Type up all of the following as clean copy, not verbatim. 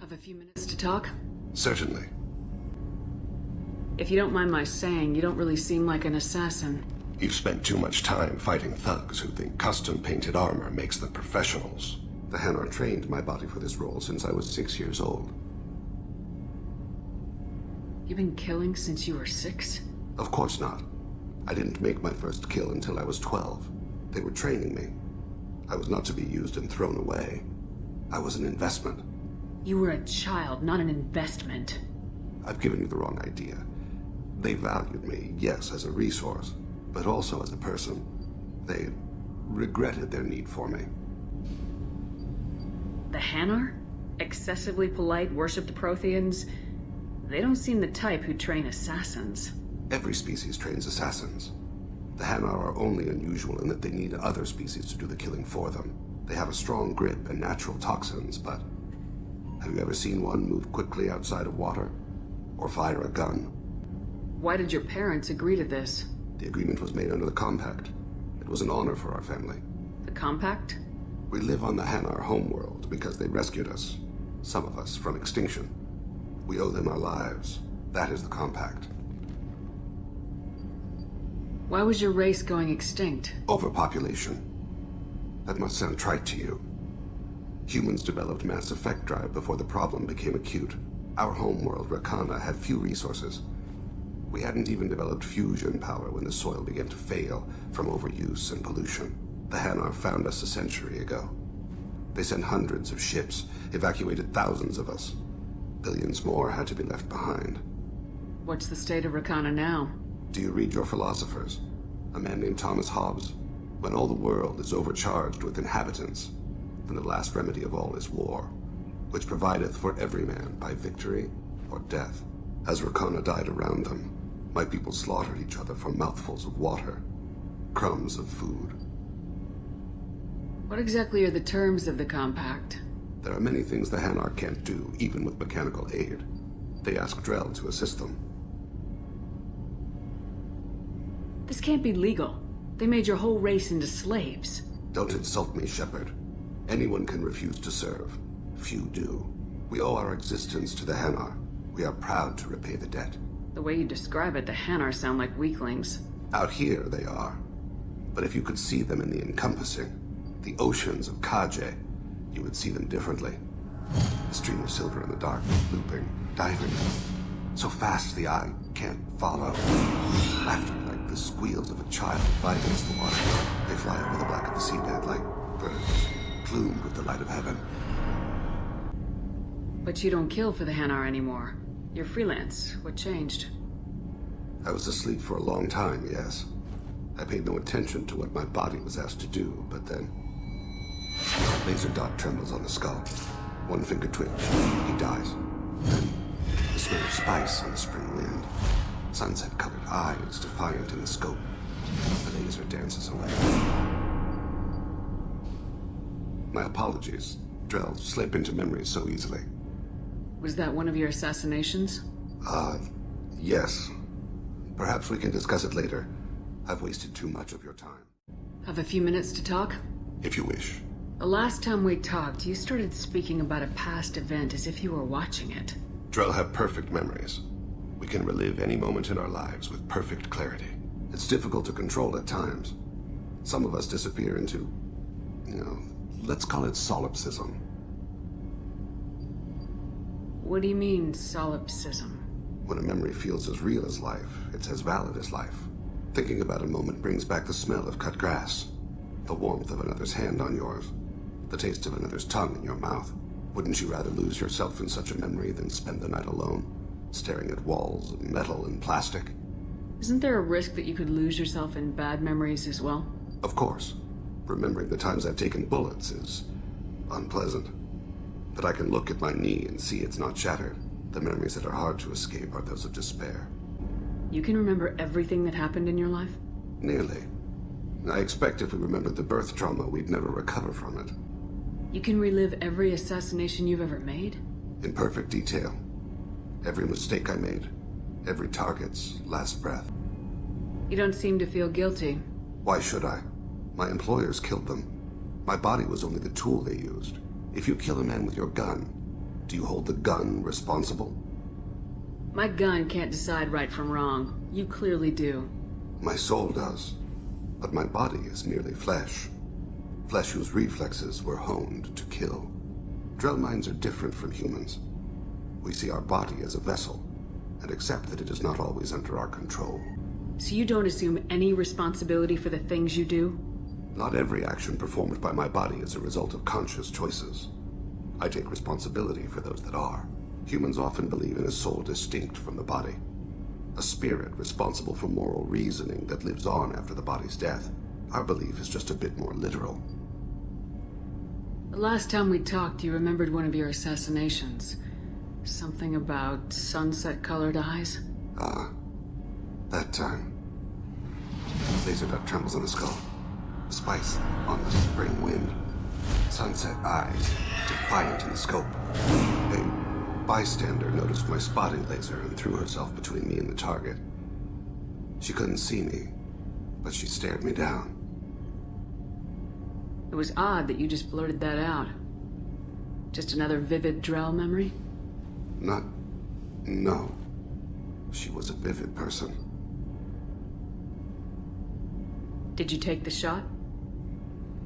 Have a few minutes to talk? Certainly. If you don't mind my saying, you don't really seem like an assassin. You've spent too much time fighting thugs who think custom-painted armor makes them professionals. The Hanar trained my body for this role since I was 6 years old. You've been killing since you were 6? Of course not. I didn't make my first kill until I was 12. They were training me. I was not to be used and thrown away. I was an investment. You were a child, not an investment. I've given you the wrong idea. They valued me, yes, as a resource, but also as a person. They regretted their need for me. The Hanar? Excessively polite, worship the Protheans? They don't seem the type who train assassins. Every species trains assassins. The Hanar are only unusual in that they need other species to do the killing for them. They have a strong grip and natural toxins, but have you ever seen one move quickly outside of water? Or fire a gun? Why did your parents agree to this? The agreement was made under the Compact. It was an honor for our family. The Compact? We live on the Hanar homeworld because they rescued us, some of us, from extinction. We owe them our lives. That is the Compact. Why was your race going extinct? Overpopulation. That must sound trite to you. Humans developed mass effect drive before the problem became acute. Our homeworld, Rakana, had few resources. We hadn't even developed fusion power when the soil began to fail from overuse and pollution. The Hanar found us a century ago. They sent hundreds of ships, evacuated thousands of us. Billions more had to be left behind. What's the state of Rakana now? Do you read your philosophers? A man named Thomas Hobbes? When all the world is overcharged with inhabitants, then the last remedy of all is war, which provideth for every man by victory or death. As Rakana died around them, my people slaughtered each other for mouthfuls of water, crumbs of food. What exactly are the terms of the Compact? There are many things the Hanar can't do, even with mechanical aid. They ask Drell to assist them. This can't be legal. They made your whole race into slaves. Don't insult me, Shepard. Anyone can refuse to serve. Few do. We owe our existence to the Hanar. We are proud to repay the debt. The way you describe it, the Hanar sound like weaklings. Out here, they are. But if you could see them in the encompassing, the oceans of Kaje, you would see them differently. A stream of silver in the dark, looping, diving. So fast the eye can't follow. Laughter like the squeals of a child fighting against the water. They fly over the black of the seabed like birds, plumed with the light of heaven. But you don't kill for the Hanar anymore. You're freelance. What changed? I was asleep for a long time, yes. I paid no attention to what my body was asked to do, but then... Laser dot trembles on the skull. One finger twitch. He dies. Then, the smell of spice on the spring wind. Sunset-colored eyes defiant in the scope. The laser dances away. My apologies. Drell slip into memory so easily. Was that one of your assassinations? Yes. Perhaps we can discuss it later. I've wasted too much of your time. Have a few minutes to talk? If you wish. The last time we talked, you started speaking about a past event as if you were watching it. Drell have perfect memories. We can relive any moment in our lives with perfect clarity. It's difficult to control at times. Some of us disappear into, let's call it solipsism. What do you mean, solipsism? When a memory feels as real as life, it's as valid as life. Thinking about a moment brings back the smell of cut grass, the warmth of another's hand on yours, the taste of another's tongue in your mouth. Wouldn't you rather lose yourself in such a memory than spend the night alone, staring at walls of metal and plastic? Isn't there a risk that you could lose yourself in bad memories as well? Of course. Remembering the times I've taken bullets is unpleasant. But I can look at my knee and see it's not shattered. The memories that are hard to escape are those of despair. You can remember everything that happened in your life? Nearly. I expect if we remembered the birth trauma, we'd never recover from it. You can relive every assassination you've ever made? In perfect detail. Every mistake I made. Every target's last breath. You don't seem to feel guilty. Why should I? My employers killed them. My body was only the tool they used. If you kill a man with your gun, Do you hold the gun responsible? My gun can't decide right from wrong. You clearly do. My soul does. But my body is merely flesh. Flesh whose reflexes were honed to kill. Drell minds are different from humans. We see our body as a vessel, and accept that it is not always under our control. So you don't assume any responsibility for the things you do? Not every action performed by my body is a result of conscious choices. I take responsibility for those that are. Humans often believe in a soul distinct from the body. A spirit responsible for moral reasoning that lives on after the body's death. Our belief is just a bit more literal. The last time we talked, you remembered one of your assassinations. Something about sunset-colored eyes? That time. Laser dot trembles on the skull. Spice on the spring wind. Sunset eyes, defiant in the scope. A bystander noticed my spotting laser and threw herself between me and the target. She couldn't see me, but she stared me down. It was odd that you just blurted that out. Just another vivid Drell memory? No. She was a vivid person. Did you take the shot?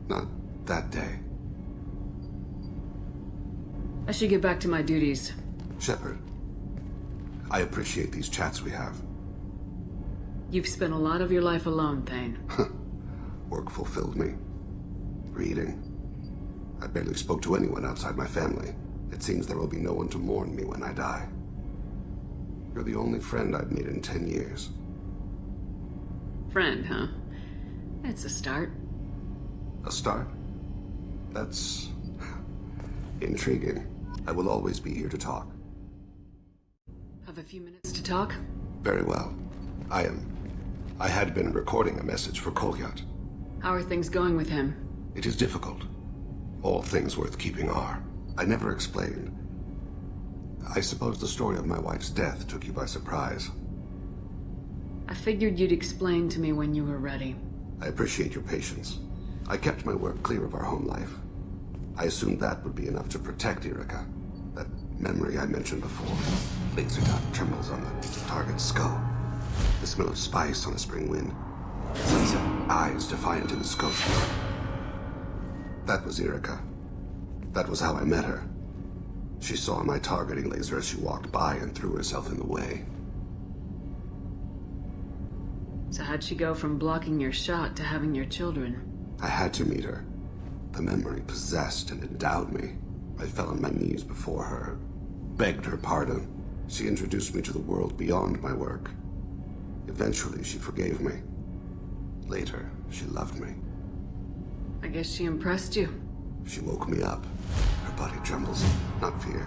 Not that day. I should get back to my duties. Shepard, I appreciate these chats we have. You've spent a lot of your life alone, Thain. Work fulfilled me. Reading. I barely spoke to anyone outside my family. It seems there will be no one to mourn me when I die. You're the only friend I've made in 10 years. Friend, huh? It's a start. A start? That's intriguing. I will always be here to talk. Have a few minutes to talk? Very well. I had been recording a message for Kolyat. How are things going with him? It is difficult. All things worth keeping are. I never explained. I suppose the story of my wife's death took you by surprise. I figured you'd explain to me when you were ready. I appreciate your patience. I kept my work clear of our home life. I assumed that would be enough to protect Erica. That memory I mentioned before. Laser dot trembles on the target's skull. The smell of spice on the spring wind. Sunset eyes defiant in the scope. That was Erica. That was how I met her. She saw my targeting laser as she walked by and threw herself in the way. So how'd she go from blocking your shot to having your children? I had to meet her. The memory possessed and endowed me. I fell on my knees before her, begged her pardon. She introduced me to the world beyond my work. Eventually, she forgave me. Later, she loved me. I guess she impressed you. She woke me up. Her body trembles. Not fear.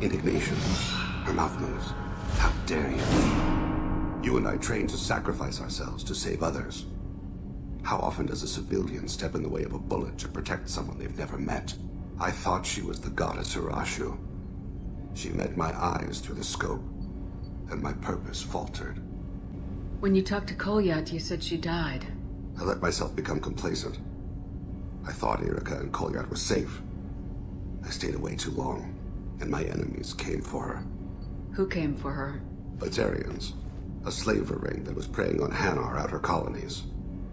Indignation. Her mouth moves. How dare you? You and I trained to sacrifice ourselves to save others. How often does a civilian step in the way of a bullet to protect someone they've never met? I thought she was the goddess Urashu. She met my eyes through the scope, and my purpose faltered. When you talked to Kolyat, you said she died. I let myself become complacent. I thought Erica and Kolyat were safe. I stayed away too long, and my enemies came for her. Who came for her? Batarians, a slaver ring that was preying on Hanar outer colonies.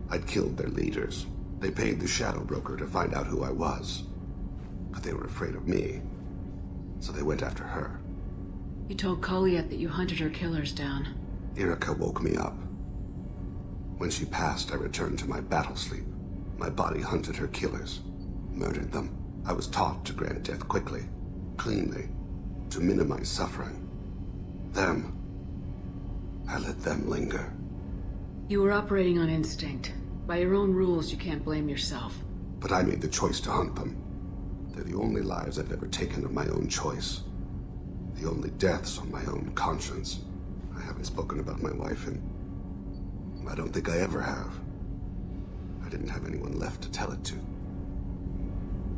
I'd killed their leaders. They paid the shadow broker to find out who I was. But they were afraid of me, so they went after her. You told Kolyat that you hunted her killers down. Erica woke me up. When she passed, I returned to my battle sleep. My body hunted her killers, murdered them. I was taught to grant death quickly, cleanly, to minimize suffering. Them, I let them linger. You were operating on instinct. By your own rules, you can't blame yourself. But I made the choice to hunt them. They're the only lives I've ever taken of my own choice. The only deaths on my own conscience. I haven't spoken about my wife, and I don't think I ever have. I didn't have anyone left to tell it to.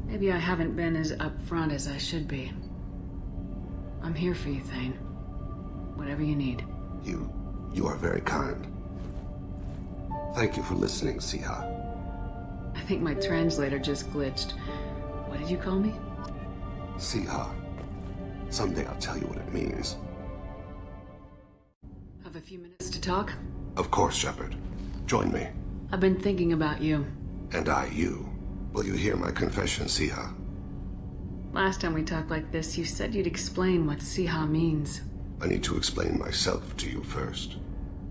Maybe I haven't been as upfront as I should be. I'm here for you, Thain. Whatever you need. You are very kind. Thank you for listening, Siha. I think my translator just glitched. What did you call me? Siha. Someday I'll tell you what it means. Have a few minutes to talk? Of course, Shepard. Join me. I've been thinking about you. And I, you. Will you hear my confession, Siha? Last time we talked like this, you said you'd explain what Siha means. I need to explain myself to you first.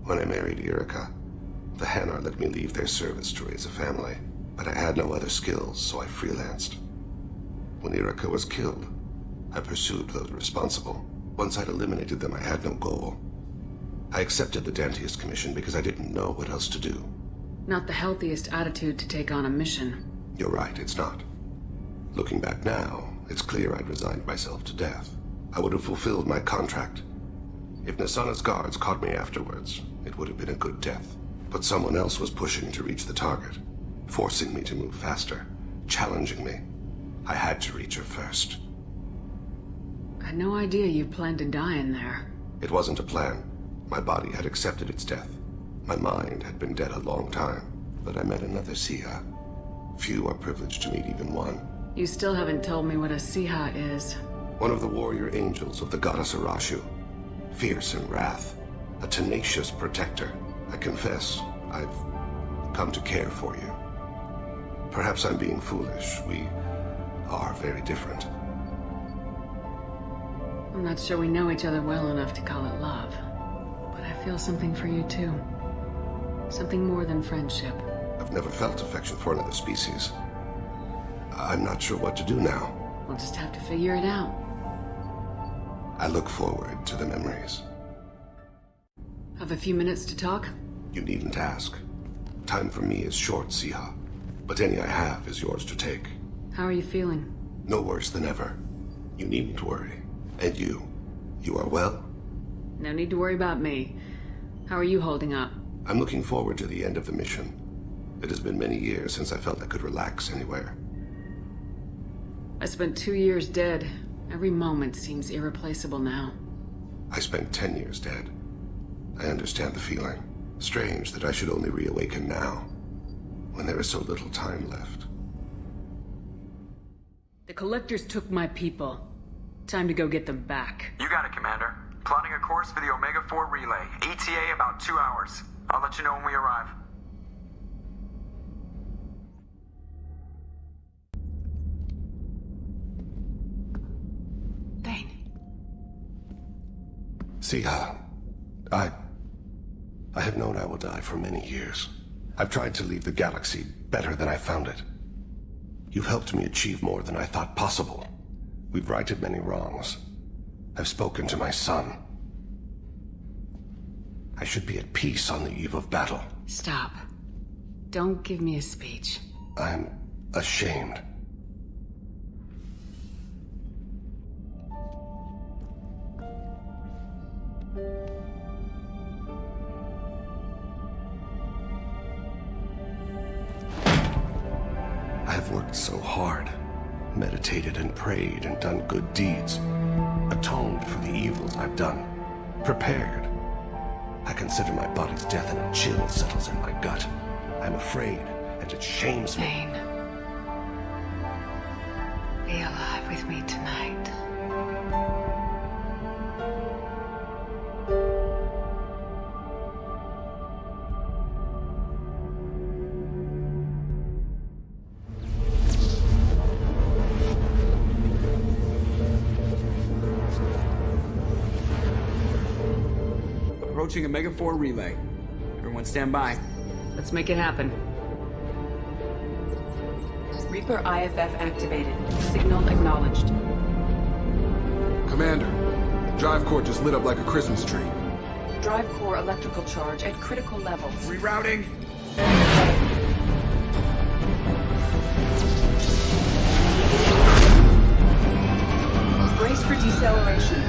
When I married Irika, the Hanar let me leave their service to raise a family, but I had no other skills, so I freelanced. When Irika was killed, I pursued those responsible. Once I'd eliminated them, I had no goal. I accepted the Danteist commission because I didn't know what else to do. Not the healthiest attitude to take on a mission. You're right, it's not. Looking back now, it's clear I'd resigned myself to death. I would have fulfilled my contract. If Nasana's guards caught me afterwards, it would have been a good death. But someone else was pushing to reach the target, forcing me to move faster, challenging me. I had to reach her first. I had no idea you planned to die in there. It wasn't a plan. My body had accepted its death. My mind had been dead a long time, but I met another Siha. Few are privileged to meet even one. You still haven't told me what a Siha is. One of the warrior angels of the goddess Arashu. Fierce in wrath. A tenacious protector. I confess, I've come to care for you. Perhaps I'm being foolish. We are very different. I'm not sure we know each other well enough to call it love. But I feel something for you too. Something more than friendship. I've never felt affection for another species. I'm not sure what to do now. We'll just have to figure it out. I look forward to the memories. Have a few minutes to talk? You needn't ask. Time for me is short, Siha. But any I have is yours to take. How are you feeling? No worse than ever. You needn't worry. And you are well? No need to worry about me. How are you holding up? I'm looking forward to the end of the mission. It has been many years since I felt I could relax anywhere. I spent 2 years dead. Every moment seems irreplaceable now. I spent 10 years dead. I understand the feeling. Strange that I should only reawaken now, when there is so little time left. The Collectors took my people. Time to go get them back. You got it, Commander. Plotting a course for the Omega-4 relay. ETA about 2 hours. I'll let you know when we arrive. Thane. Siha, I have known I will die for many years. I've tried to leave the galaxy better than I found it. You've helped me achieve more than I thought possible. We've righted many wrongs. I've spoken to my son. I should be at peace on the eve of battle. Stop. Don't give me a speech. I'm ashamed. I've worked so hard, meditated and prayed and done good deeds, atoned for the evils I've done, prepared. I consider my body's death and a chill settles in my gut. I'm afraid, and it shames me. Thane. Be alive with me tonight. Approaching Omega-4 relay. Everyone stand by. Let's make it happen. Reaper IFF activated. Signal acknowledged. Commander, the drive core just lit up like a Christmas tree. Drive core electrical charge at critical levels. Rerouting. Brace for deceleration.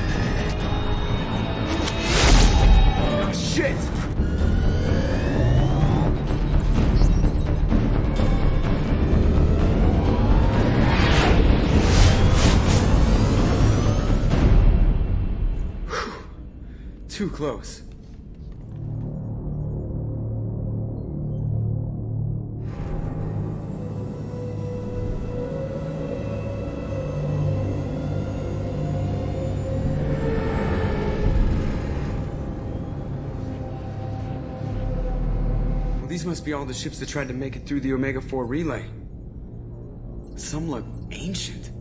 Shit! Too close. These must be all the ships that tried to make it through the Omega-4 relay. Some look ancient.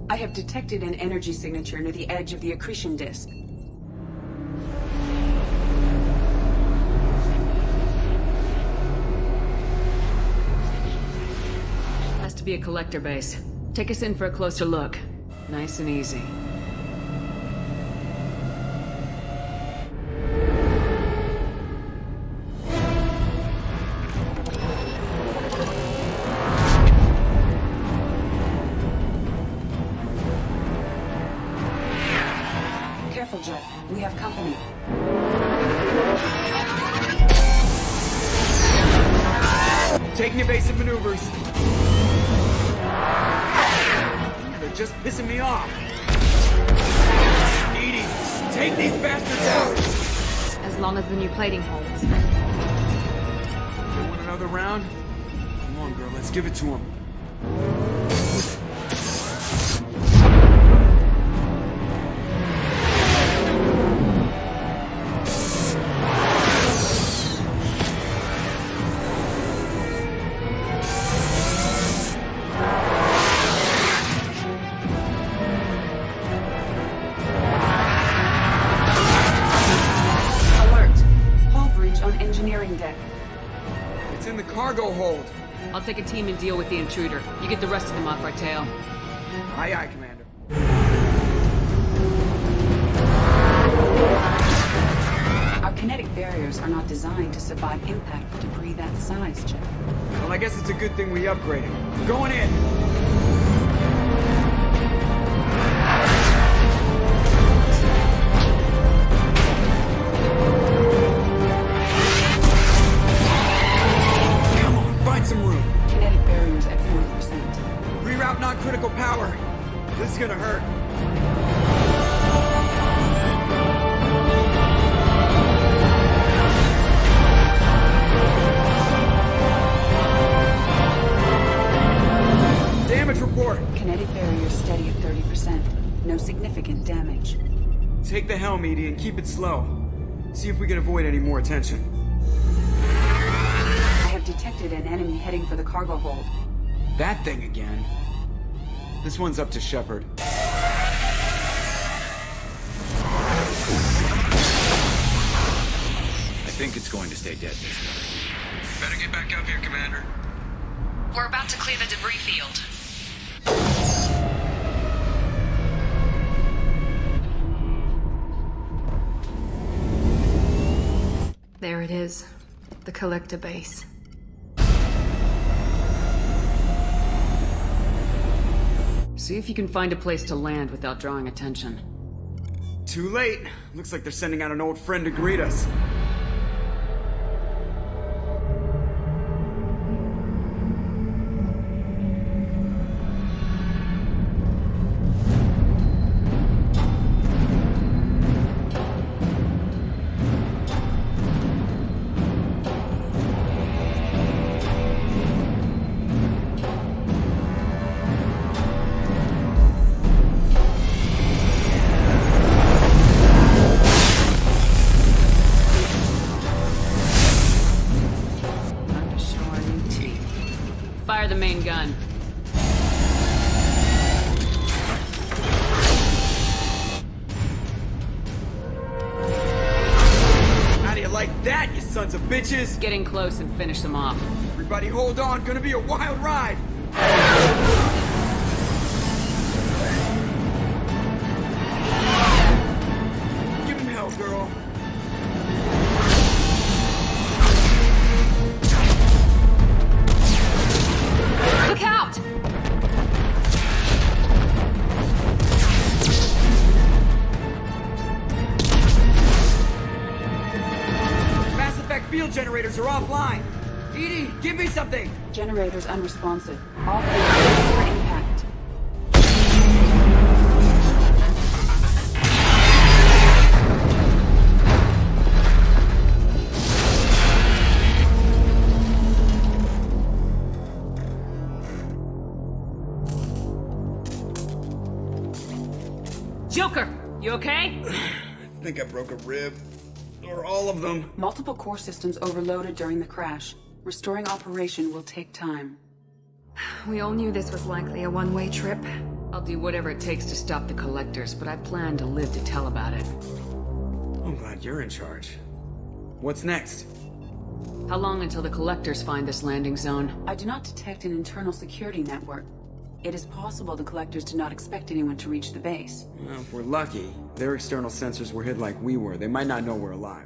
I have detected an energy signature near the edge of the accretion disk. Has to be a collector base. Take us in for a closer look. Nice and easy. Careful, Jeff. We have company. Taking evasive maneuvers. They're just pissing me off. Edie, take these bastards out! As long as the new plating holds. You want another round? Come on, girl, let's give it to him. Deck. It's in the cargo hold. I'll take a team and deal with the intruder. You get the rest of them off our tail. Aye, aye, Commander. Our kinetic barriers are not designed to survive impact with debris that size, Jeff. Well, I guess it's a good thing we upgraded. We're going in. Some room. Kinetic barriers at 40%. Reroute non-critical power. This is gonna hurt. Damage report. Kinetic barriers steady at 30%. No significant damage. Take the helm, Edie, and keep it slow. See if we can avoid any more attention. Detected an enemy heading for the cargo hold. That thing again. This one's up to Shepard. I think it's going to stay dead this way. Better get back up here, Commander. We're about to clear the debris field. There it is. The collector base. See if you can find a place to land without drawing attention. Too late. Looks like they're sending out an old friend to greet us. Fire the main gun. How do you like that, you sons of bitches? Getting close and finish them off. Everybody hold on, gonna be a wild ride! Give him hell, girl. Look out! Mass Effect field generators are offline. Edie, give me something! Generators unresponsive. All hands for impact. Joker, you okay? I think I broke a rib. Or all of them. Multiple core systems overloaded during the crash. Restoring operation will take time. We all knew this was likely a one-way trip. I'll do whatever it takes to stop the collectors, but I plan to live to tell about it. I'm glad you're in charge. What's next? How long until the collectors find this landing zone? I do not detect an internal security network. It is possible the collectors did not expect anyone to reach the base. Well, if we're lucky, their external sensors were hid like we were. They might not know we're alive.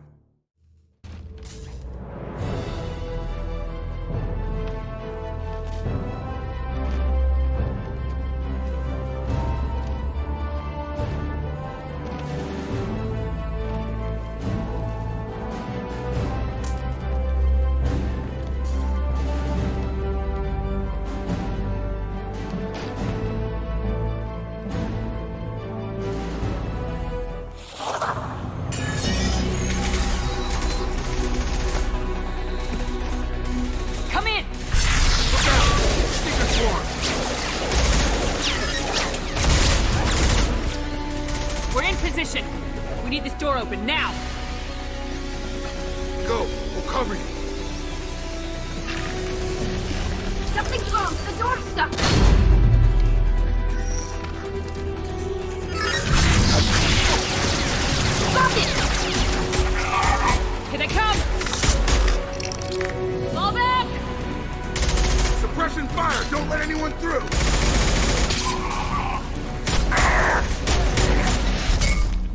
We need this door open now! Go! We'll cover you! Something's wrong! The door's stuck! Stop it! Here they come! Fall back! Suppression fire! Don't let anyone through!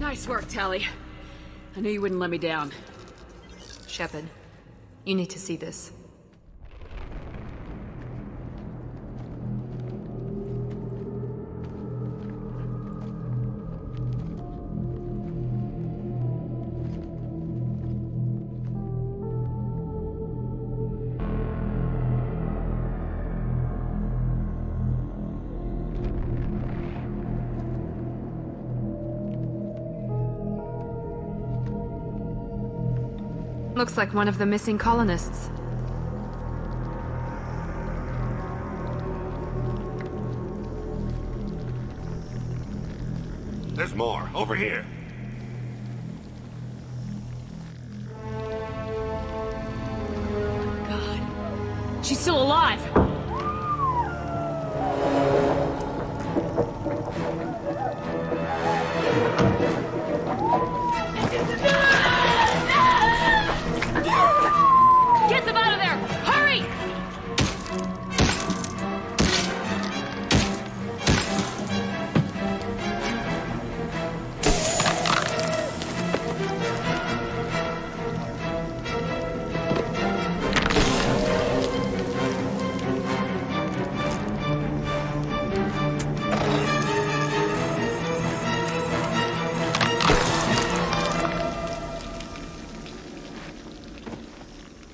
Nice work, Tally. I knew you wouldn't let me down. Shepard, you need to see this. Looks like one of the missing colonists. There's more. Over here. God. She's still alive! Get them out of there! Hurry!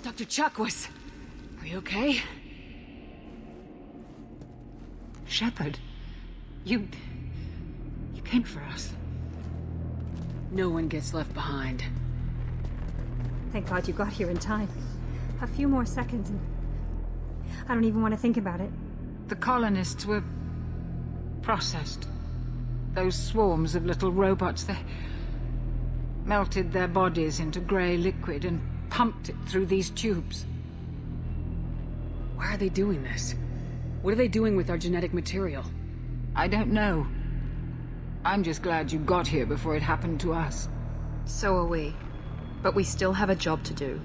Dr. Chakwas, are you okay? Shepard, you came for us. No one gets left behind. Thank God you got here in time. A few more seconds and I don't even want to think about it. The colonists were processed. Those swarms of little robots, they melted their bodies into grey liquid and pumped it through these tubes. Why are they doing this? What are they doing with our genetic material? I don't know. I'm just glad you got here before it happened to us. So are we. But we still have a job to do.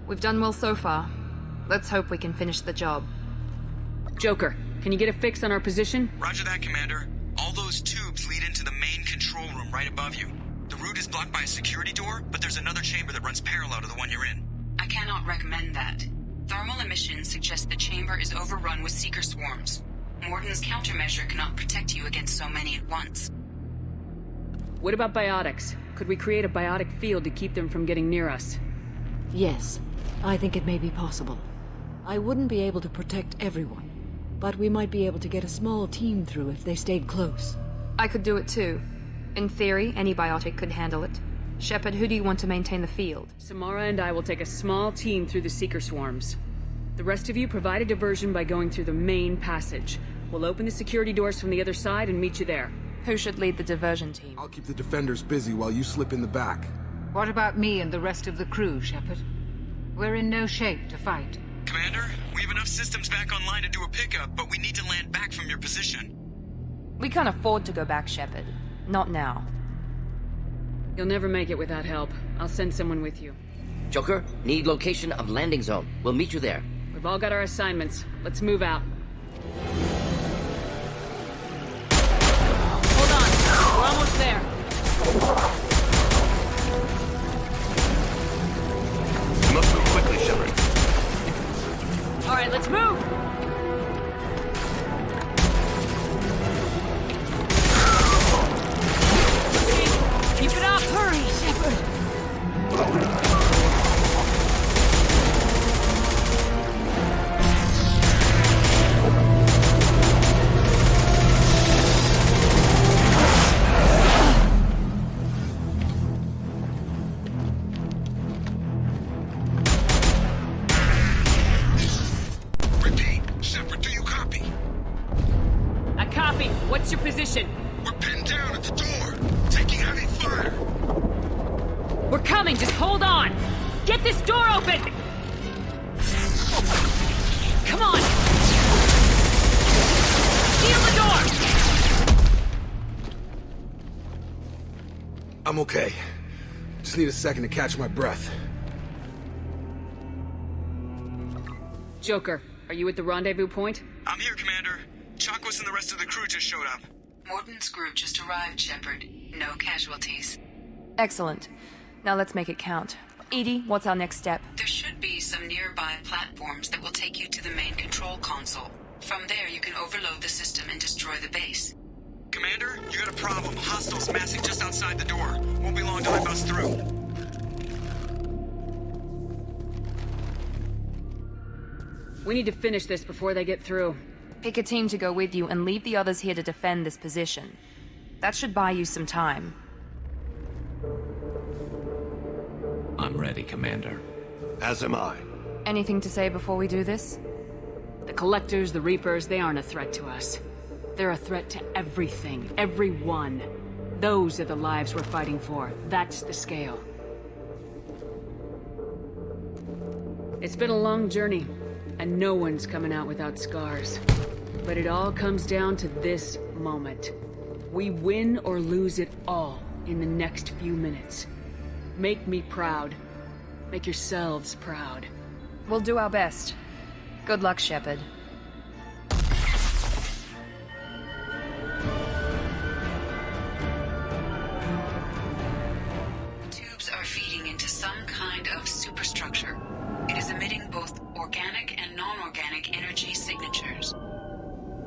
We've done well so far. Let's hope we can finish the job. Joker, can you get a fix on our position? Roger that, Commander. All those tubes lead into the main control room right above you. The route is blocked by a security door, but there's another chamber that runs parallel to the one you're in. I cannot recommend that. Thermal emissions suggest the chamber is overrun with seeker swarms. Morden's countermeasure cannot protect you against so many at once. What about biotics? Could we create a biotic field to keep them from getting near us? Yes, I think it may be possible. I wouldn't be able to protect everyone, but we might be able to get a small team through if they stayed close. I could do it too. In theory, any biotic could handle it. Shepard, who do you want to maintain the field? Samara and I will take a small team through the seeker swarms. The rest of you provide a diversion by going through the main passage. We'll open the security doors from the other side and meet you there. Who should lead the diversion team? I'll keep the defenders busy while you slip in the back. What about me and the rest of the crew, Shepard? We're in no shape to fight. Commander, we have enough systems back online to do a pickup, but we need to land back from your position. We can't afford to go back, Shepard. Not now. You'll never make it without help. I'll send someone with you. Joker, need location of landing zone. We'll meet you there. We've all got our assignments. Let's move out. Hold on. We're almost there. You must move quickly, Shepard. All right, let's move! Keep it up! Hurry, Shepard! Repeat. Shepard, do you copy? I copy. What's your position? We're pinned down at the door. Taking heavy fire. We're coming. Just hold on. Get this door open! Come on! Seal the door! I'm okay. Just need a second to catch my breath. Joker, are you at the rendezvous point? I'm here, Commander. Chakwas and the rest of the crew just showed up. Morton's group just arrived, Shepard. No casualties. Excellent. Now let's make it count. Edie, what's our next step? There should be some nearby platforms that will take you to the main control console. From there, you can overload the system and destroy the base. Commander, you got a problem. Hostiles massing just outside the door. Won't be long till I bust through. We need to finish this before they get through. Pick a team to go with you and leave the others here to defend this position. That should buy you some time. I'm ready, Commander. As am I. Anything to say before we do this? The Collectors, the Reapers, they aren't a threat to us. They're a threat to everything, everyone. Those are the lives we're fighting for. That's the scale. It's been a long journey, and no one's coming out without scars. But it all comes down to this moment. We win or lose it all in the next few minutes. Make me proud. Make yourselves proud. We'll do our best. Good luck, Shepard. Tubes are feeding into some kind of superstructure. It is emitting both organic and non-organic energy signatures.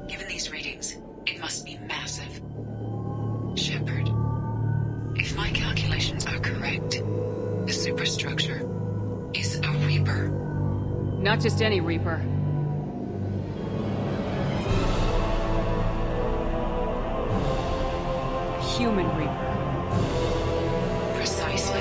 Given these readings, it must be massive. Shepard, if my calculations are correct, the superstructure is a Reaper. Not just any Reaper. Human Reaper. Precisely.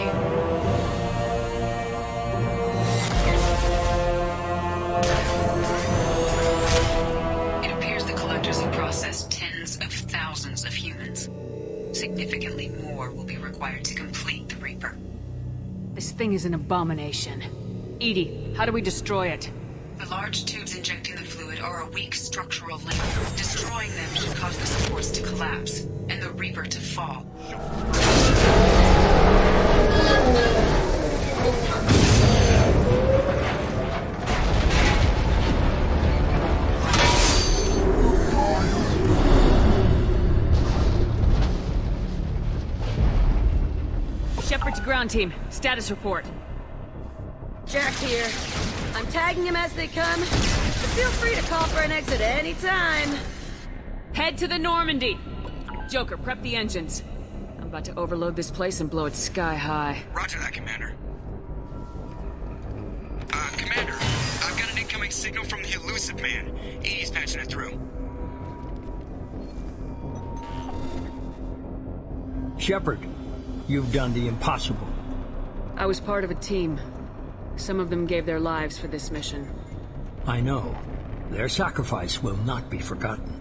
It appears the Collectors have processed tens of thousands of humans. Significantly more will be required to complete the Reaper. This thing is an abomination. Edie, how do we destroy it? The large tubes injecting the fluid are a weak structural link. Destroying them should cause the supports to collapse, and the Reaper to fall. Shepard to ground team. Status report. Jack here. I'm tagging them as they come, but feel free to call for an exit anytime. Head to the Normandy. Joker, prep the engines. I'm about to overload this place and blow it sky high. Roger that, Commander. Commander, I've got an incoming signal from the Elusive Man. Edie's patching it through. Shepard, you've done the impossible. I was part of a team. Some of them gave their lives for this mission. I know. Their sacrifice will not be forgotten.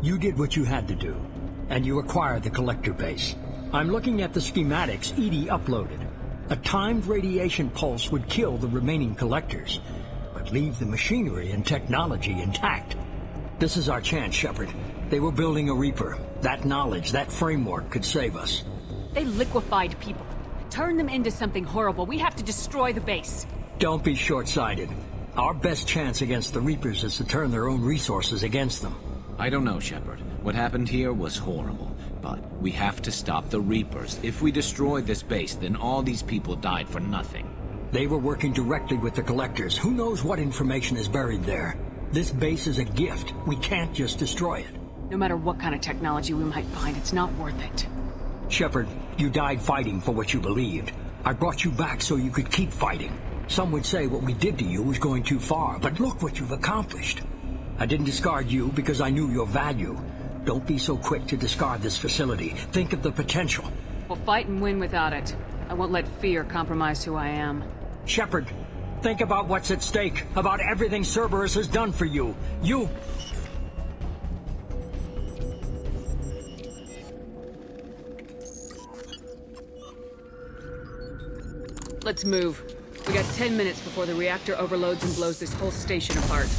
You did what you had to do, and you acquired the Collector base. I'm looking at the schematics Edie uploaded. A timed radiation pulse would kill the remaining Collectors, but but leave the machinery and technology intact. This is our chance, Shepard. They were building a Reaper. That knowledge, that framework could save us. They liquefied people. Turned them into something horrible. We have to destroy the base. Don't be short-sighted. Our best chance against the Reapers is to turn their own resources against them. I don't know, Shepard. What happened here was horrible. But we have to stop the Reapers. If we destroy this base, then all these people died for nothing. They were working directly with the Collectors. Who knows what information is buried there? This base is a gift. We can't just destroy it. No matter what kind of technology we might find, it's not worth it. Shepard, you died fighting for what you believed. I brought you back so you could keep fighting. Some would say what we did to you was going too far, but look what you've accomplished. I didn't discard you because I knew your value. Don't be so quick to discard this facility. Think of the potential. We'll fight and win without it. I won't let fear compromise who I am. Shepard, think about what's at stake, about everything Cerberus has done for you. Let's move. We got 10 minutes before the reactor overloads and blows this whole station apart.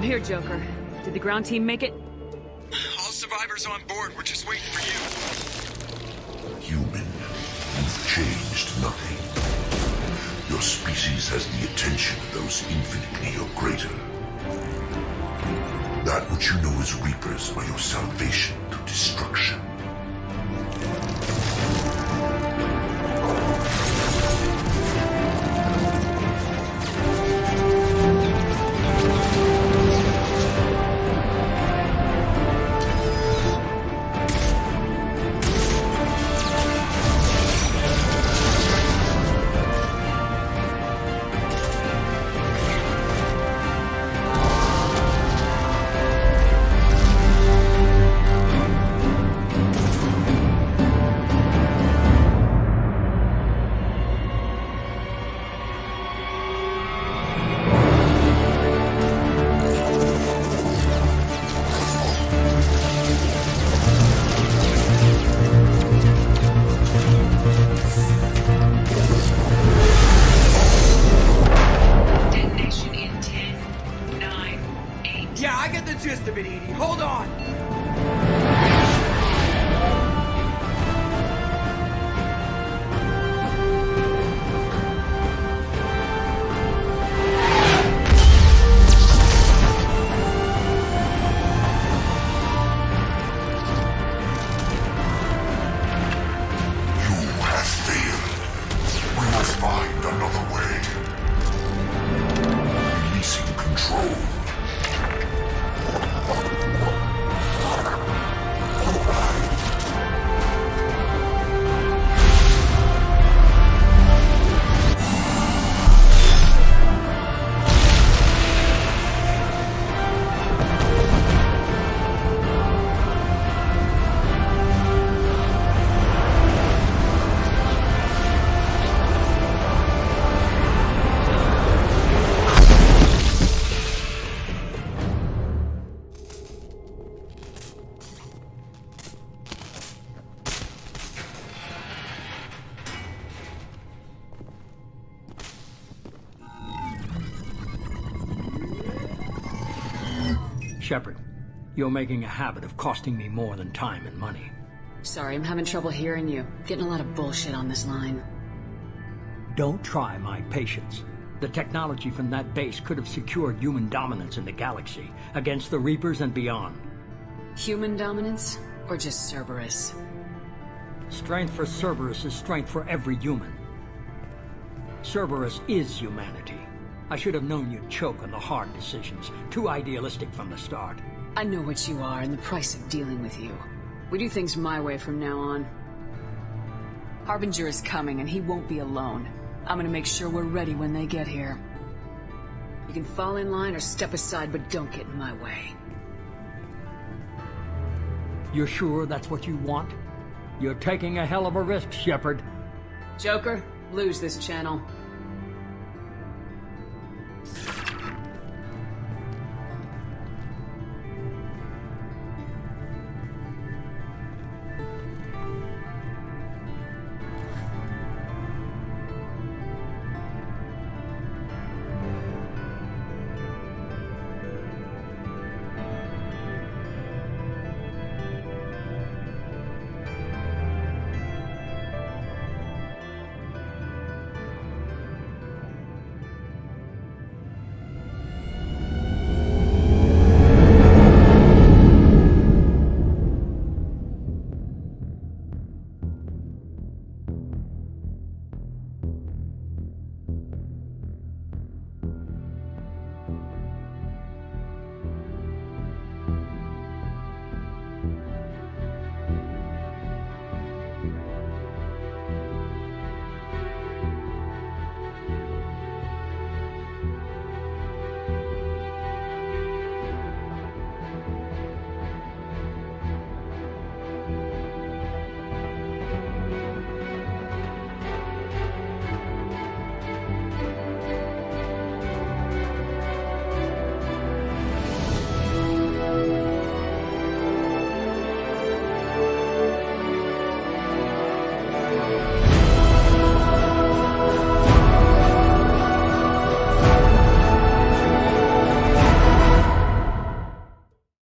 Here, Joker. Did the ground team make it? All survivors on board. We're just waiting for you. Human, you've changed nothing. Your species has the attention of those infinitely or greater. That which you know as Reapers are your salvation to destruction. Shepard, you're making a habit of costing me more than time and money. Sorry, I'm having trouble hearing you. Getting a lot of bullshit on this line. Don't try my patience. The technology from that base could have secured human dominance in the galaxy against the Reapers and beyond. Human dominance? Or just Cerberus? Strength for Cerberus is strength for every human. Cerberus is humanity. I should have known you'd choke on the hard decisions. Too idealistic from the start. I know what you are and the price of dealing with you. We do things my way from now on. Harbinger is coming and he won't be alone. I'm gonna make sure we're ready when they get here. You can fall in line or step aside, but don't get in my way. You're sure that's what you want? You're taking a hell of a risk, Shepard. Joker, lose this channel.